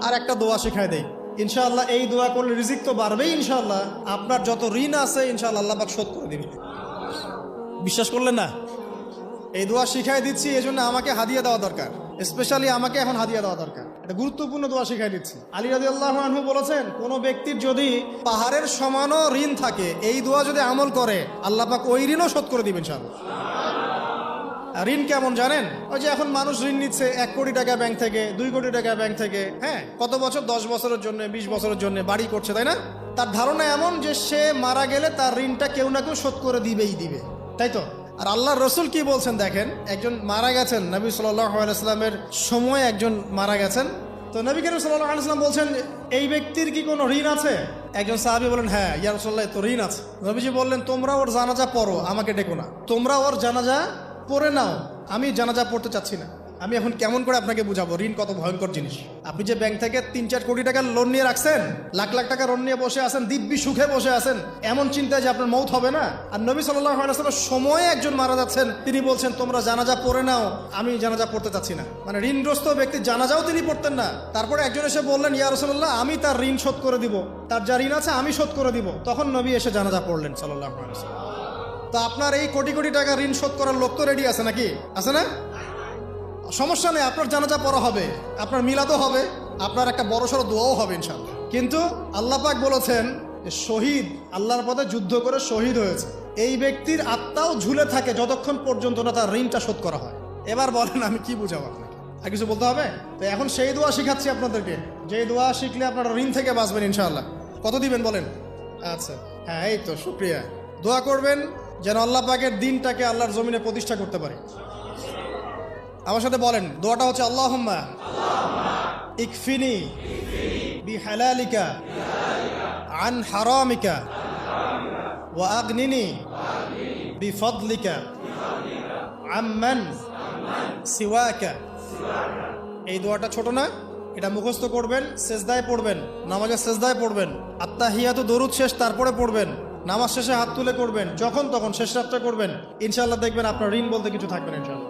আর একটা দোয়া শিখাই দেই, ইনশাআল্লাহ এই দোয়া করলে রিজিক তো বাড়বেই ইনশাআল্লাহ, আপনার যত ঋণ আছে ইনশাআল্লাহ আল্লাহ পাক শোধ করে দিবে। বিশ্বাস করলেন না? এই দোয়া শিখাই দিচ্ছি, এই জন্য আমাকে হাদিয়া দেওয়া দরকার, স্পেশালি আমাকে এখন হাদিয়া দেওয়া দরকার। এটা গুরুত্বপূর্ণ দোয়া শিখাই দিচ্ছি। আলী রাদিয়াল্লাহু আনহু বলেছেন, কোনো ব্যক্তির যদি পাহাড়ের সমানও ঋণ থাকে, এই দোয়া যদি আমল করে আল্লাহ পাক ওই ঋণও শোধ করে দিবেন ইনশাআল্লাহ। ঋণ কেমন জানেন? ওই যে এখন মানুষ ঋণ নিচ্ছে 1 কোটি টাকা ব্যাংক থেকে, 2 কোটি টাকা ব্যাংক থেকে, হ্যাঁ, কত বছর, 10 বছরের জন্য, 20 বছরের জন্য বাড়ি করছে, তাই না? তার ধারণা এমন যে সে মারা গেলে তার ঋণটা কেউ না কেউ শোধ করে দিবেই দিবে, তাই তো? আর আল্লাহর রসুল কি বলছেন দেখেন, একজন মারা গেছেন, নবী সাল্লাল্লাহু আলাইহি ওয়াসাল্লামের সময় একজন মারা গেছেন, তো নবী করিম সাল্লাল্লাহু আলাইহি ওয়াসাল্লাম বলছেন, এই ব্যক্তির কি কোনো ঋণ আছে? একজন সাহাবী বলেন, হ্যাঁ ইয়া রাসূলুল্লাহ, তো ঋণ আছে। নবীজি বললেন, তোমরা ওর জানাজা পড়ো, আমাকে ডেকো না, তোমরা ওর জানাজা পড়ে নাও, আমি জানাজা পড়তে চাচ্ছি না। আমি এখন কেমন করে আপনাকে বুঝাবো ঋণ কত ভয়ঙ্কর জিনিস? আপনি যে ব্যাংক থেকে 3-4 কোটি টাকার লোন নিয়ে রাখছেন, লাখ লাখ টাকা লোন নিয়ে বসে আছেন, দিব্যি সুখে বসে আছেন, এমন চিন্তায় যে আপনার মৌত হবে না। আর নবী সাল্লাল্লাহু আলাইহি ওয়াসাল্লামের সময়ে একজন মারা যাচ্ছেন, তিনি বলছেন তোমরা জানাজা পড়ে নাও, আমি জানাজা পড়তে চাচ্ছি না। মানে ঋণগ্রস্ত ব্যক্তির জানাজাও তিনি পড়তেন না। তারপরে একজন এসে বললেন, ইয়া রাসূলুল্লাহ, আমি তার ঋণ শোধ করে দিব, তার যা ঋণ আছে আমি শোধ করে দিব। তখন নবী এসে জানাজা পড়লেন সাল্লাল্লাহু আলাইহি ওয়াসাল্লাম। তো আপনার এই কোটি কোটি টাকা ঋণ শোধ করার লোক তো রেডি আছে নাকি? আছে না? সমস্যা নেই, আপনার জানাজা পড়া হবে, আপনার মিলাদও হবে, আপনার একটা বড়সড় দোয়াও হবে ইনশাআল্লাহ। কিন্তু আল্লাহ পাক বলেছেন, শহীদ, আল্লাহর পথে যুদ্ধ করে শহীদ হয়েছে, এই ব্যক্তির আত্মাও ঝুলে থাকে যতক্ষণ পর্যন্ত না তার ঋণটা শোধ করা হয়। এবার বলেন আমি কি বুঝাবো আপনাকে? আর কিছু বলতে হবে? তো এখন সেই দোয়া শিখাচ্ছি আপনাদেরকে, যে দোয়া শিখলে আপনারা ঋণ থেকে বাঁচবেন ইনশাআল্লাহ। কত দিবেন বলেন? আচ্ছা, হ্যাঁ, এই তো, শুকরিয়া। দোয়া করবেন যেন আল্লাহ পাকের দিনটাকে আল্লাহর জমিনে প্রতিষ্ঠা করতে পারে। আমার সাথে বলেন, দোয়াটা হচ্ছে, আল্লাহুম্মা ইকফিনি বিহালালিকা আন হারামিকা ওয়া আগনিনি বিফদলিকা আম্মান সিওয়াকা। এই দোয়াটা ছোট না, এটা মুখস্থ করবেন, সেজদায় পড়বেন, নামাজের সেজদায় পড়বেন, আত্তাহিয়াতু দরুদ শেষ তারপরে পড়বেন, নামাজ শেষে হাত তুলে করবেন, যখন তখন শেষ রাতটা করবেন, ইনশাআল্লাহ দেখবেন আপনার ঋণ বলতে কিছু থাকবে না ইনশাআল্লাহ।